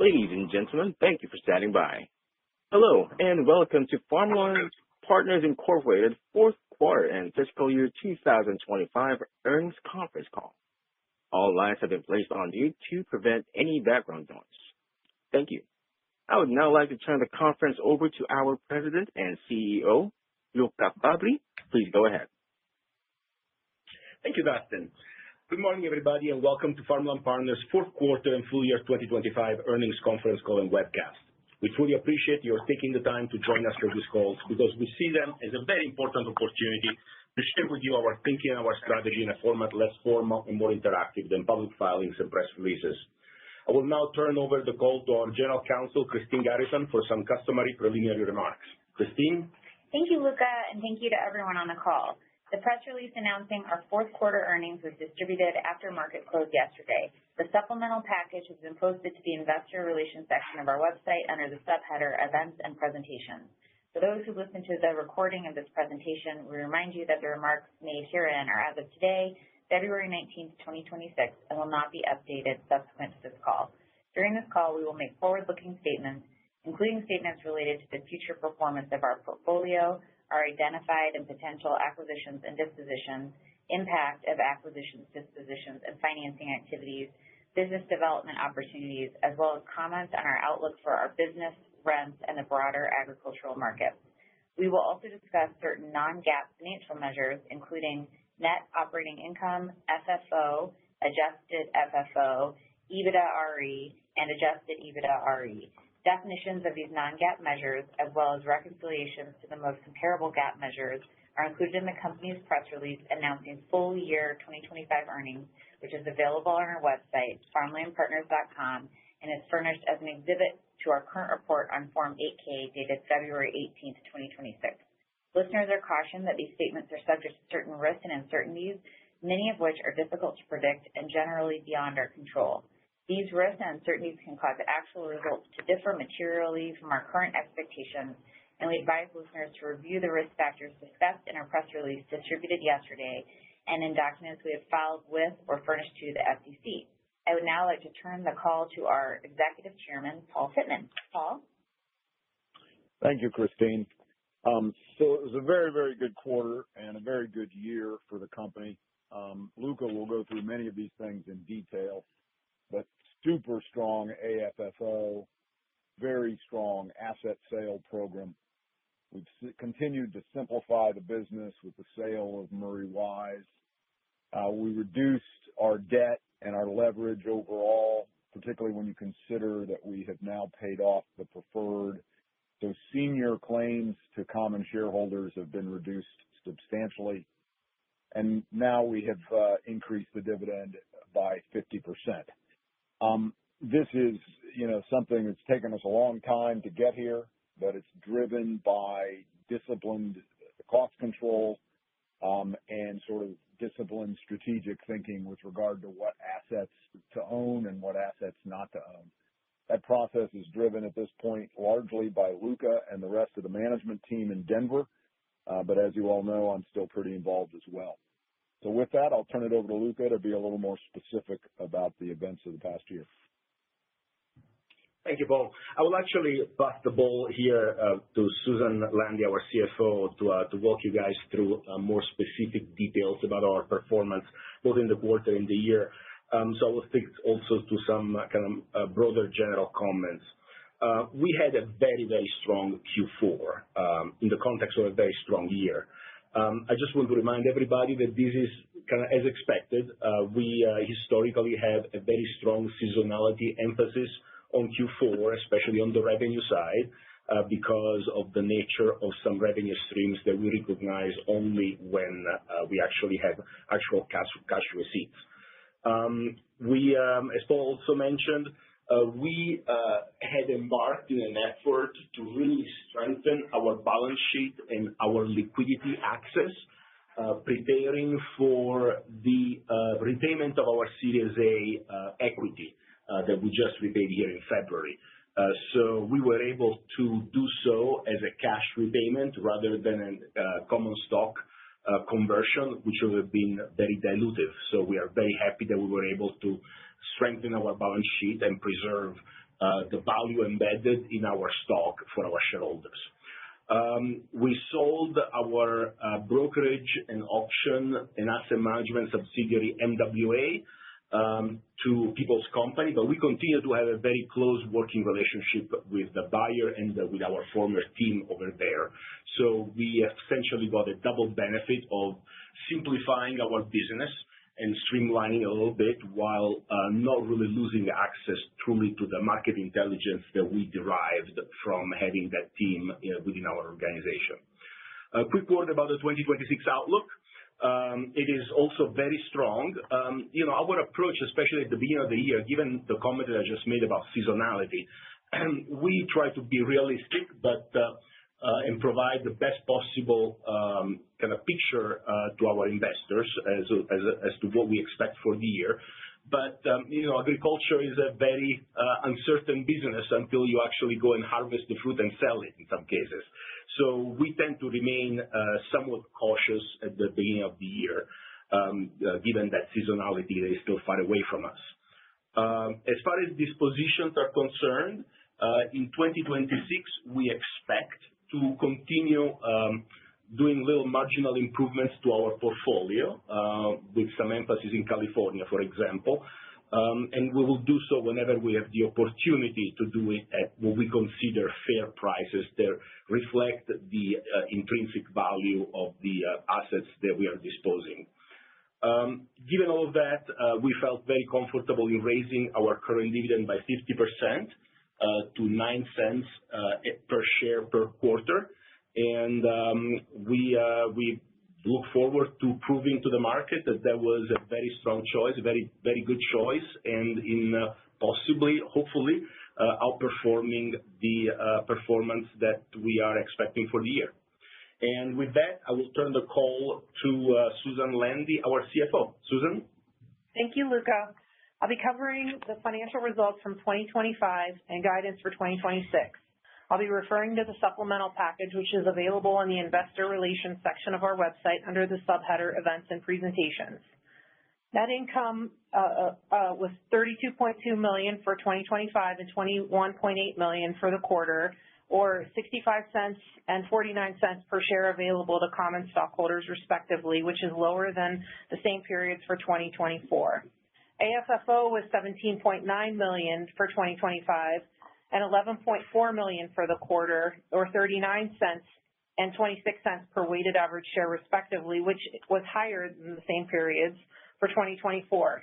Ladies and gentlemen, thank you for standing by. Hello, and welcome to Farmland Partners Incorporated fourth quarter and fiscal year 2025 earnings conference call. All lines have been placed on mute to prevent any background noise. Thank you. I would now like to turn the conference over to our President and CEO, Luca Fabbri. Please go ahead. Thank you, Dustin. Good morning, everybody, and welcome to Farmland Partners' fourth quarter and full year 2025 earnings conference call and webcast. We truly appreciate your taking the time to join us for these calls because we see them as a very important opportunity to share with you our thinking and our strategy in a format less formal and more interactive than public filings and press releases. I will now turn over the call to our General Counsel, Christine Garrison, for some customary preliminary remarks. Christine? Thank you, Luca, and thank you to everyone on the call. The press release announcing our fourth quarter earnings was distributed after market close yesterday. The supplemental package has been posted to the investor relations section of our website under the subheader Events and Presentations. For those who listen to the recording of this presentation, we remind you that the remarks made herein are as of today, February 19th, 2026, and will not be updated subsequent to this call. During this call, we will make forward-looking statements, including statements related to the future performance of our portfolio, our identified and potential acquisitions and dispositions, impact of acquisitions, dispositions, and financing activities, business development opportunities, as well as comments on our outlook for our business, rents, and the broader agricultural market. We will also discuss certain non-GAAP financial measures, including net operating income, FFO, adjusted FFO, EBITDA-RE, and adjusted EBITDA-RE. Definitions of these non-GAAP measures, as well as reconciliations to the most comparable GAAP measures, are included in the company's press release announcing full year 2025 earnings, which is available on our website, farmlandpartners.com, and is furnished as an exhibit to our current report on Form 8-K dated February 18th, 2026. Listeners are cautioned that these statements are subject to certain risks and uncertainties, many of which are difficult to predict and generally beyond our control. These risks and uncertainties can cause actual results to differ materially from our current expectations, and we advise listeners to review the risk factors discussed in our press release distributed yesterday and in documents we have filed with or furnished to the SEC. I would now like to turn the call to our Executive Chairman, Paul Pittman. Paul? Thank you, Christine. So it was a very, very good quarter and a very good year for the company. Luca will go through many of these things in detail, but super strong AFFO, very strong asset sale program. We've continued to simplify the business with the sale of Murray Wise. We reduced our debt and our leverage overall, particularly when you consider that we have now paid off the preferred. So senior claims to common shareholders have been reduced substantially. And now we have increased the dividend by 50%. This is, something that's taken us a long time to get here, but it's driven by disciplined cost control, and sort of disciplined strategic thinking with regard to what assets to own and what assets not to own. That process is driven at this point largely by Luca and the rest of the management team in Denver. But as you all know, I'm still pretty involved as well. So with that, I'll turn it over to Luca to be a little more specific about the events of the past year. Thank you, Paul. I will actually pass the ball here to Susan Landi, our CFO, to walk you guys through more specific details about our performance, both in the quarter and the year. So I will stick also to some kind of broader general comments. We had a very, very strong Q4 in the context of a very strong year. I just want to remind everybody that this is kind of as expected. We historically have a very strong seasonality emphasis on Q4, especially on the revenue side, because of the nature of some revenue streams that we recognize only when we actually have actual cash receipts. As Paul also mentioned, we had embarked in an effort to really strengthen our balance sheet and our liquidity access, preparing for the repayment of our Series A equity that we just repaid here in February. So we were able to do so as a cash repayment rather than a common stock conversion, which would have been very dilutive. So we are very happy that we were able to strengthen our balance sheet and preserve the value embedded in our stock for our shareholders. We sold our brokerage and auction and asset management subsidiary, MWA, to People's Company, but we continue to have a very close working relationship with the buyer and with our former team over there. So we essentially got a double benefit of simplifying our business and streamlining a little bit while not really losing access truly to the market intelligence that we derived from having that team within our organization. A quick word about the 2026 outlook. It is also very strong. Our approach, especially at the beginning of the year, given the comment that I just made about seasonality, we try to be realistic, and provide the best possible kind of picture to our investors as to what we expect for the year. But agriculture is a very uncertain business until you actually go and harvest the fruit and sell it in some cases. So we tend to remain somewhat cautious at the beginning of the year, given that seasonality is still far away from us. As far as dispositions are concerned, in 2026, we expect to continue doing little marginal improvements to our portfolio, with some emphasis in California, for example. And we will do so whenever we have the opportunity to do it at what we consider fair prices that reflect the intrinsic value of the assets that we are disposing. Given all of that, we felt very comfortable in raising our current dividend by 50% to 9 cents per share per quarter. And we look forward to proving to the market that that was a very strong choice, a very, very good choice, and in possibly, hopefully, outperforming the performance that we are expecting for the year. And with that, I will turn the call to Susan Landi, our CFO. Susan? Thank you, Luca. I'll be covering the financial results from 2025 and guidance for 2026. I'll be referring to the supplemental package, which is available in the Investor Relations section of our website under the subheader Events and Presentations. Net income was $32.2 million for 2025 and $21.8 million for the quarter, or 65 cents and 49 cents per share available to common stockholders, respectively, which is lower than the same periods for 2024. AFFO was $17.9 million for 2025 and $11.4 million for the quarter, or 39 cents and 26 cents per weighted average share, respectively, which was higher than the same periods for 2024.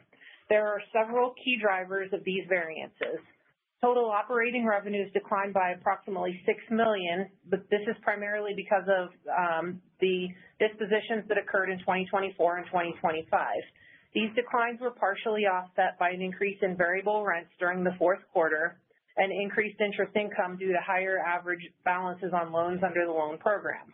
There are several key drivers of these variances. Total operating revenues declined by approximately $6 million, but this is primarily because of the dispositions that occurred in 2024 and 2025. These declines were partially offset by an increase in variable rents during the fourth quarter and increased interest income due to higher average balances on loans under the loan program.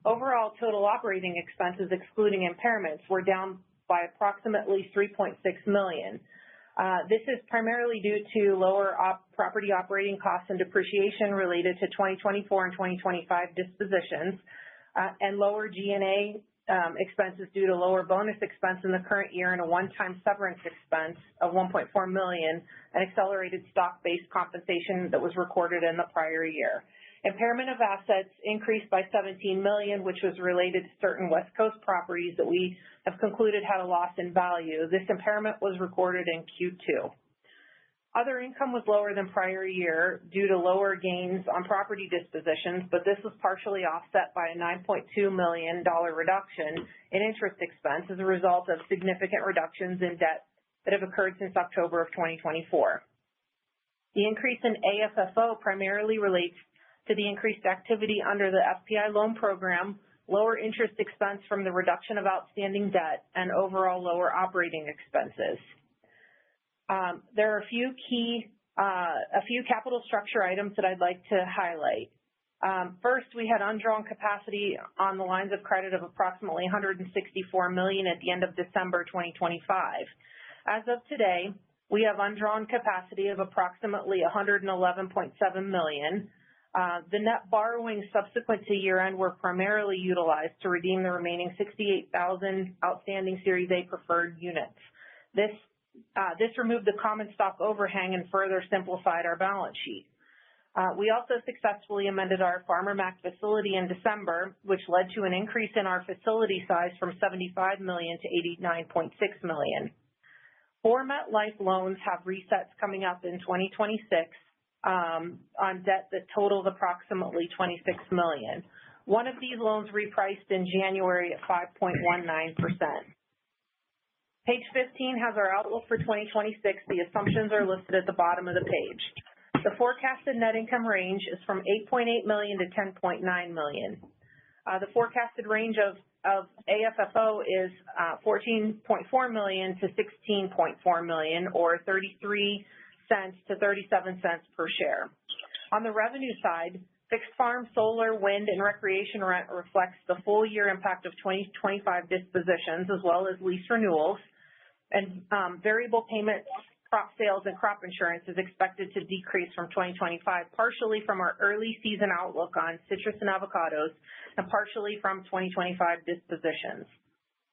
Overall, total operating expenses, excluding impairments, were down by approximately $3.6 million. This is primarily due to lower property operating costs and depreciation related to 2024 and 2025 dispositions, and lower G&A expenses due to lower bonus expense in the current year and a one-time severance expense of $1.4 million and accelerated stock-based compensation that was recorded in the prior year. Impairment of assets increased by $17 million, which was related to certain West Coast properties that we have concluded had a loss in value. This impairment was recorded in Q2. Other income was lower than prior year due to lower gains on property dispositions, but this was partially offset by a $9.2 million reduction in interest expense as a result of significant reductions in debt that have occurred since October of 2024. The increase in AFFO primarily relates to the increased activity under the FPI loan program, lower interest expense from the reduction of outstanding debt, and overall lower operating expenses. There are a few capital structure items that I'd like to highlight. First, we had undrawn capacity on the lines of credit of approximately $164 million at the end of December 2025. As of today, we have undrawn capacity of approximately $111.7 million. The net borrowings subsequent to year-end were primarily utilized to redeem the remaining 68,000 outstanding Series A preferred units. This This removed the common stock overhang and further simplified our balance sheet. We also successfully amended our Farmer Mac facility in December, which led to an increase in our facility size from $75 million to $89.6 million. 4 MetLife loans have resets coming up in 2026 on debt that totals approximately $26 million. One of these loans repriced in January at 5.19%. Page 15 has our outlook for 2026. The assumptions are listed at the bottom of the page. The forecasted net income range is from $8.8 million to $10.9 million. The forecasted range of AFFO is $14.4 million to $16.4 million, or 33 cents to 37 cents per share. On the revenue side, fixed farm, solar, wind, and recreation rent reflects the full year impact of 2025 dispositions as well as lease renewals, and variable payment crop sales and crop insurance is expected to decrease from 2025, partially from our early season outlook on citrus and avocados, and partially from 2025 dispositions.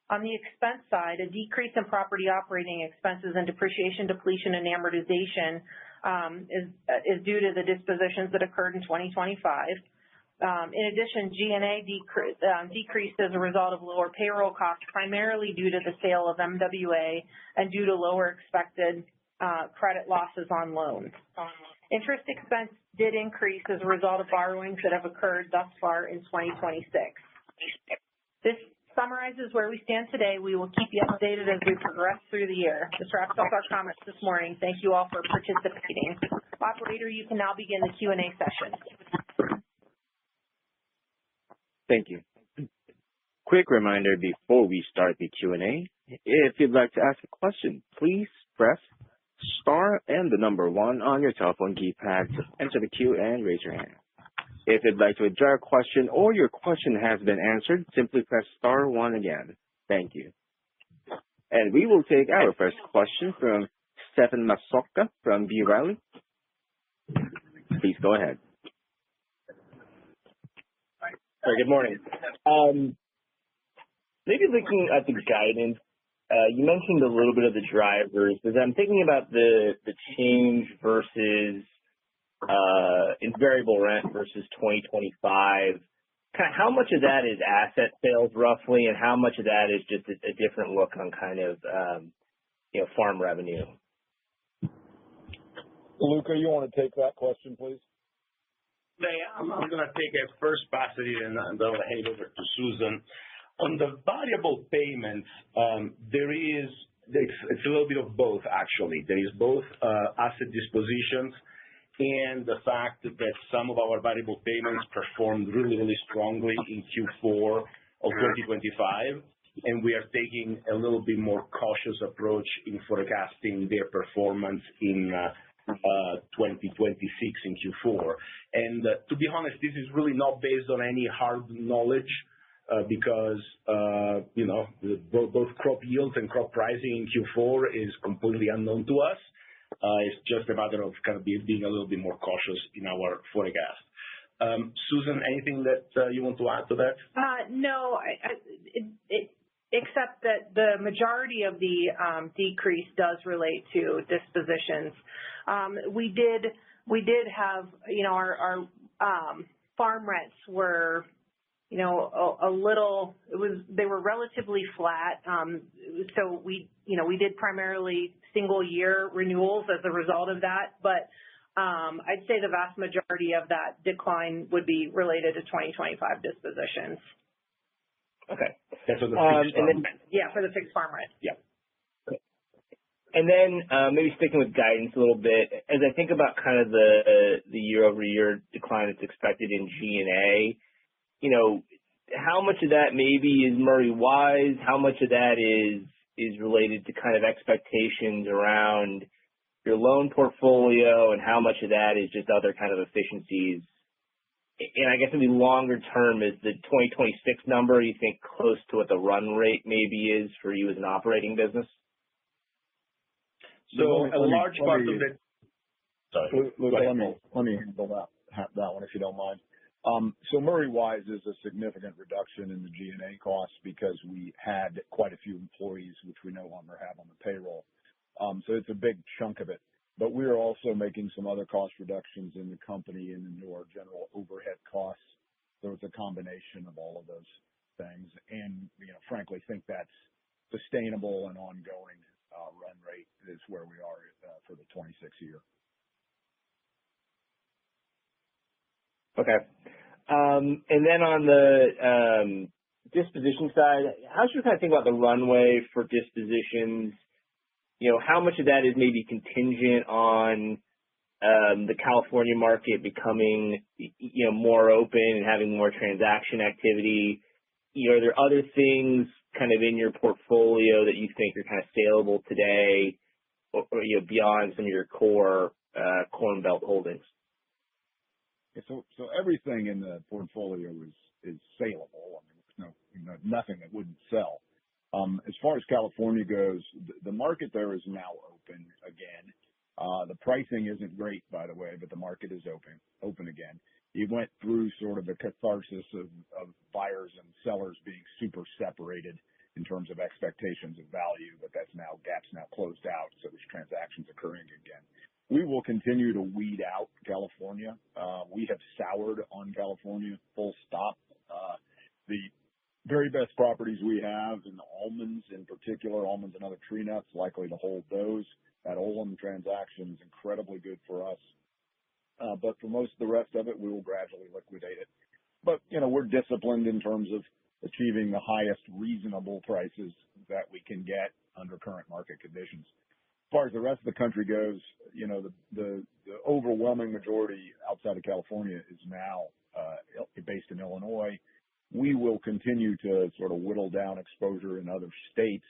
On the expense side, a decrease in property operating expenses and depreciation, depletion, and amortization is due to the dispositions that occurred in 2025. In addition, G&A decreased as a result of lower payroll costs, primarily due to the sale of MWA and due to lower expected credit losses on loans. Interest expense did increase as a result of borrowings that have occurred thus far in 2026. This summarizes where we stand today. We will keep you updated as we progress through the year. This wraps up our comments this morning. Thank you all for participating. Operator, you can now begin the Q&A session. Thank you. Quick reminder before we start the Q&A, if you'd like to ask a question, please press star and the number 1 on your telephone keypad to enter the queue and raise your hand. If you'd like to withdraw a question or your question has been answered, simply press star 1 again. Thank you. And we will take our first question from Stephen Massocca from B. Riley. Please go ahead. Good morning. Maybe looking at the guidance, you mentioned a little bit of the drivers, but I'm thinking about the change versus in variable rent versus 2025. Kind of how much of that is asset sales roughly, and how much of that is just a different look on kind of farm revenue? Luca, you want to take that question, please? I'm going to take a first pass at it and then I'll hand it over to Susan. On the variable payments, it's a little bit of both, actually. There is both asset dispositions and the fact that some of our variable payments performed really, really strongly in Q4 of 2025, and we are taking a little bit more cautious approach in forecasting their performance in 2026 in Q4. And to be honest, this is really not based on any hard knowledge because, both crop yields and crop pricing in Q4 is completely unknown to us. It's just a matter of kind of being a little bit more cautious in our forecast. Susan, anything that you want to add to that? No, except that the majority of the decrease does relate to dispositions. We did have, our farm rents were, they were relatively flat. So we did primarily single year renewals as a result of that, but I'd say the vast majority of that decline would be related to 2025 dispositions. Okay. That's for the fixed farm rent. Yeah, for the fixed farm rent. Yeah. And then maybe sticking with guidance a little bit, as I think about kind of the year-over-year decline that's expected in G&A, how much of that maybe is Murray Wise? How much of that is related to kind of expectations around your loan portfolio, and how much of that is just other kind of efficiencies? And I guess maybe longer term, is the 2026 number, you think, close to what the run rate maybe is for you as an operating business? So a large part of it. Sorry. Let me handle that one if you don't mind. So Murray Wise is a significant reduction in the G&A costs because we had quite a few employees, which we no longer have on the payroll. So it's a big chunk of it. But we're also making some other cost reductions in the company and into our general overhead costs. So it's a combination of all of those things. And, frankly, think that's sustainable and ongoing run rate is where we are for the 26 year. Okay. And then on the disposition side, how should we kind of think about the runway for dispositions? How much of that is maybe contingent on the California market becoming, more open and having more transaction activity? Are there other things kind of in your portfolio that you think are kind of saleable today or beyond some of your core Corn Belt holdings? So everything in the portfolio is saleable. I mean, there's nothing that wouldn't sell. As far as California goes, the market there is now open again. The pricing isn't great, by the way, but the market is open again. You went through sort of the catharsis of buyers and sellers being super separated in terms of expectations of value, but gap's now closed out, so there's transactions occurring again. We will continue to weed out California. We have soured on California, full stop. The very best properties we have in the almonds, in particular, almonds and other tree nuts, likely to hold those. That Olin transaction is incredibly good for us. But for most of the rest of it, we will gradually liquidate it. But, we're disciplined in terms of achieving the highest reasonable prices that we can get under current market conditions. As far as the rest of the country goes, the overwhelming majority outside of California is now based in Illinois. We will continue to sort of whittle down exposure in other states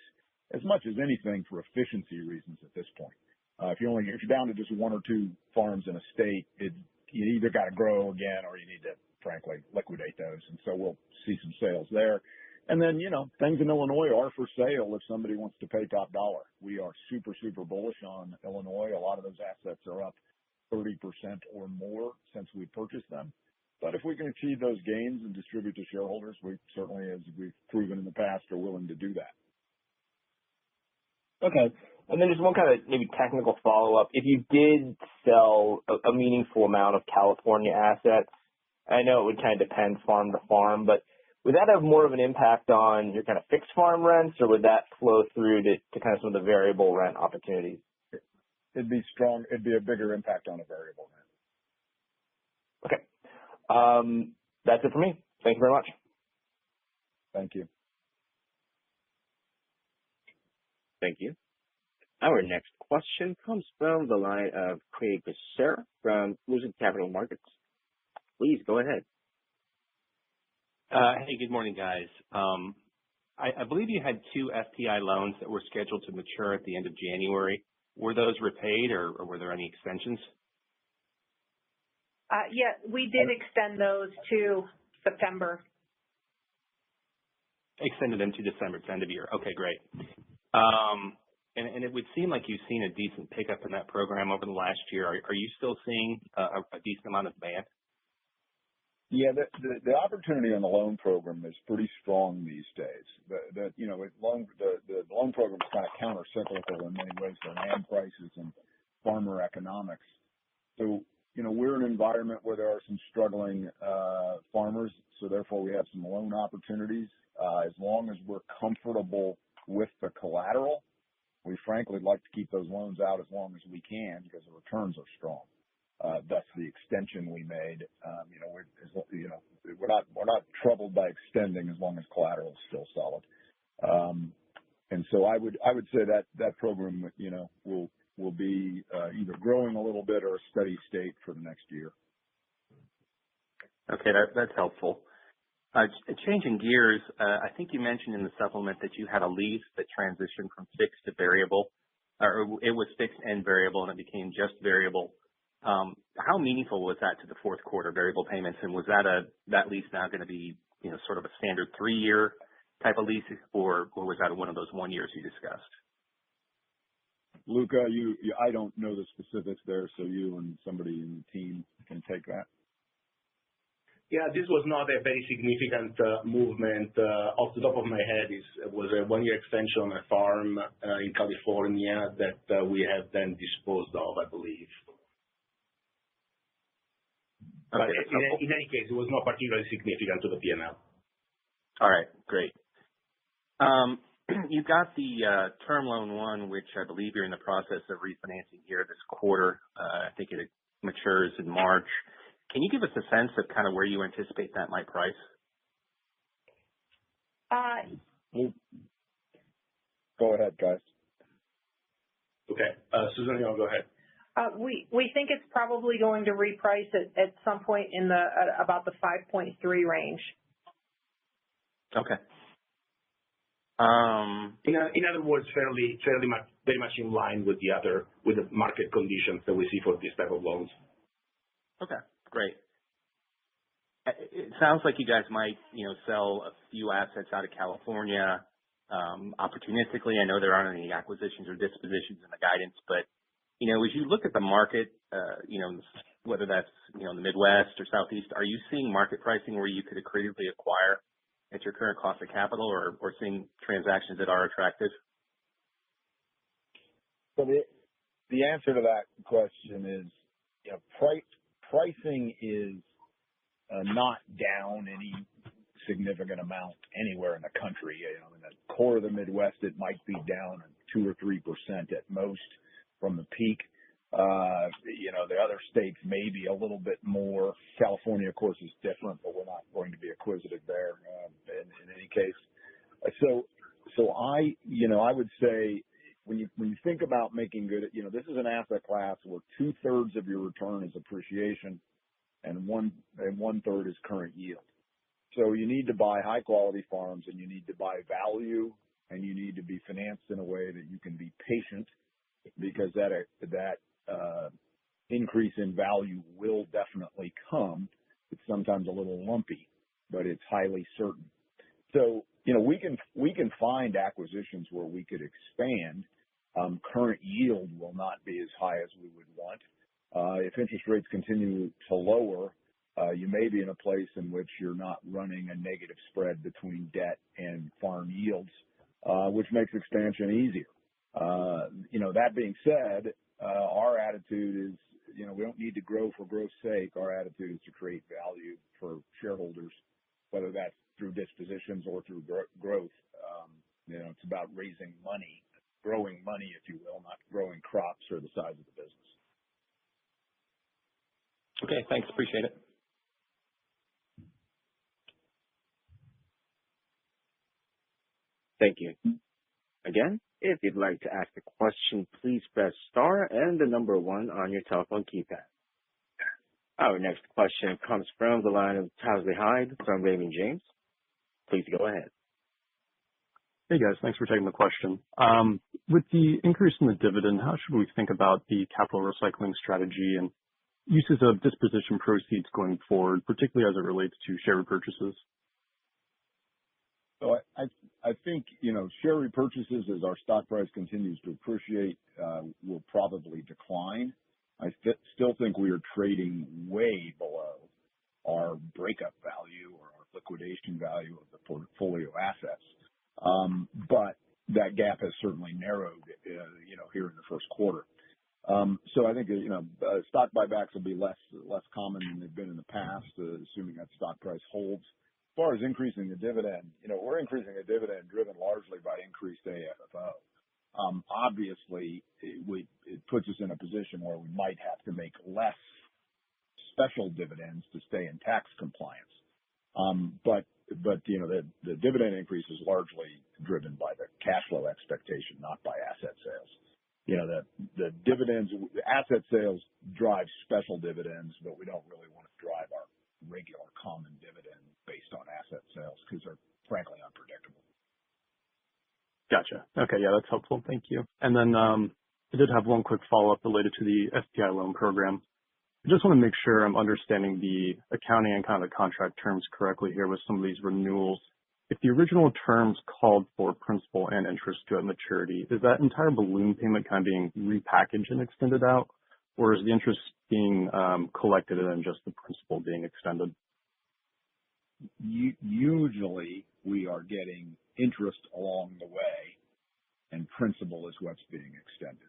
as much as anything for efficiency reasons at this point. If you're down to just one or two farms in a state, you either got to grow again or you need to, frankly, liquidate those. And so we'll see some sales there. And then, things in Illinois are for sale if somebody wants to pay top dollar. We are super, super bullish on Illinois. A lot of those assets are up 30% or more since we purchased them. But if we can achieve those gains and distribute to shareholders, we certainly, as we've proven in the past, are willing to do that. Okay. And then just one kind of maybe technical follow-up. If you did sell a meaningful amount of California assets, I know it would kind of depend farm to farm, but would that have more of an impact on your kind of fixed farm rents, or would that flow through to kind of some of the variable rent opportunities? It'd be strong. It'd be a bigger impact on a variable rent. Okay. That's it for me. Thank you very much. Thank you. Thank you. Our next question comes from the line of Craig Becerra from Lucid Capital Markets. Please go ahead. Hey, good morning, guys. I believe you had 2 FPI loans that were scheduled to mature at the end of January. Were those repaid, or were there any extensions? Yeah, we did extend those to September. Extended them to December, to end of year. Okay, great. And it would seem like you've seen a decent pickup in that program over the last year. Are you still seeing a decent amount of demand? Yeah, the opportunity on the loan program is pretty strong these days. The loan program is kind of counter-cyclical in many ways to land prices and farmer economics. So, we're in an environment where there are some struggling farmers, so therefore we have some loan opportunities. As long as we're comfortable with the collateral, we frankly like to keep those loans out as long as we can because the returns are strong. That's the extension we made. We're not troubled by extending as long as collateral is still solid. And so I would say that program, will be either growing a little bit or a steady state for the next year. Okay, that's helpful. Changing gears, I think you mentioned in the supplement that you had a lease that transitioned from fixed to variable, or it was fixed and variable, and it became just variable. How meaningful was that to the fourth quarter variable payments, and was that lease now going to be, sort of a standard 3-year type of lease, or was that one of those 1 years you discussed? Luca, I don't know the specifics there, so you and somebody in the team can take that. Yeah, this was not a very significant movement. Off the top of my head, it was a one-year extension on a farm in California that we have then disposed of, I believe. But Okay, in any case, it was not particularly significant to the P&L. all right, great. You got the term loan one, which I believe you're in the process of refinancing here this quarter. I think it matures in March. Can you give us a sense of kind of where you anticipate that might price? Go ahead, guys. Okay. Susan, you want to go ahead? We think it's probably going to reprice at some point in about the 5.3 range. Okay. In other words, very much in line with the market conditions that we see for this type of loans. Okay, great. It sounds like you guys might, sell a few assets out of California opportunistically. I know there aren't any acquisitions or dispositions in the guidance, but as you look at the market, whether that's in the Midwest or Southeast, are you seeing market pricing where you could creatively acquire at your current cost of capital, or seeing transactions that are attractive? So the answer to that question is, pricing is not down any significant amount anywhere in the country. In the core of the Midwest, it might be down 2 or 3% at most from the peak. The other states may be a little bit more. California, of course, is different, but we're not going to be acquisitive there in any case. So I would say when you think about making good, this is an asset class where 2/3 of your return is appreciation and one third is current yield. So you need to buy high quality farms, and you need to buy value, and you need to be financed in a way that you can be patient, because that increase in value will definitely come. It's sometimes a little lumpy, but it's highly certain. So, we can find acquisitions where we could expand. Current yield will not be as high as we would want. If interest rates continue to lower, you may be in a place in which you're not running a negative spread between debt and farm yields, which makes expansion easier. That being said, our attitude is, we don't need to grow for growth's sake. Our attitude is to create value for shareholders, whether that's through dispositions or through growth. It's about raising money, growing money, if you will, not growing crops or the size of the business. Okay, thanks. Appreciate it. Thank you. Again, if you'd like to ask a question, please press star and the number 1 on your telephone keypad. Our next question comes from the line of Towsley Hyde from Raymond James. Please go ahead. Hey guys, thanks for taking the question. With the increase in the dividend, how should we think about the capital recycling strategy and uses of disposition proceeds going forward, particularly as it relates to share repurchases? So I think, share repurchases, as our stock price continues to appreciate, will probably decline. I still think we are trading way below our breakup value or our liquidation value of the portfolio assets. But that gap has certainly narrowed, here in the first quarter. So I think, stock buybacks will be less common than they've been in the past, assuming that stock price holds. As far as increasing the dividend, we're increasing the dividend driven largely by increased AFFO. Obviously, it puts us in a position where we might have to make less special dividends to stay in tax compliance. But the dividend increase is largely driven by the cash flow expectation, not by asset sales. The dividends, asset sales drive special dividends, but we don't really want to drive our regular common dividend based on asset sales because they're frankly unpredictable. Gotcha. Okay, yeah, that's helpful. Thank you. And then I did have one quick follow-up related to the SBI loan program. I just want to make sure I'm understanding the accounting and kind of the contract terms correctly here with some of these renewals. If the original terms called for principal and interest due at maturity, is that entire balloon payment kind of being repackaged and extended out, or is the interest being collected and then just the principal being extended? usually we are getting interest along the way, and principal is what's being extended.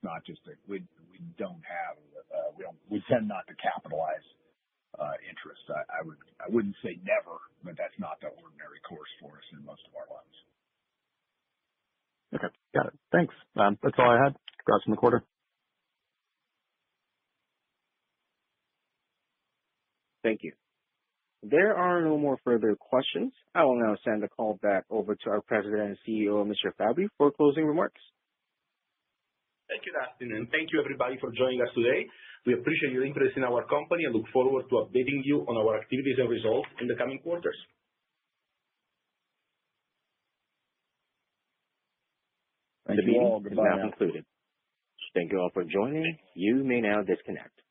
Not just we tend not to capitalize interest. I wouldn't say never, but that's not the ordinary course for us in most of our loans. Okay, got it. Thanks. That's all I had. Congrats on the quarter. Thank you. There are no more further questions. I will now send the call back over to our President and CEO, Mr. Fabbri, for closing remarks. Thank you, Dustin, and thank you everybody for joining us today. We appreciate your interest in our company and look forward to updating you on our activities and results in the coming quarters. Thank you all. The meeting is now concluded. Thank you all for joining. You may now disconnect.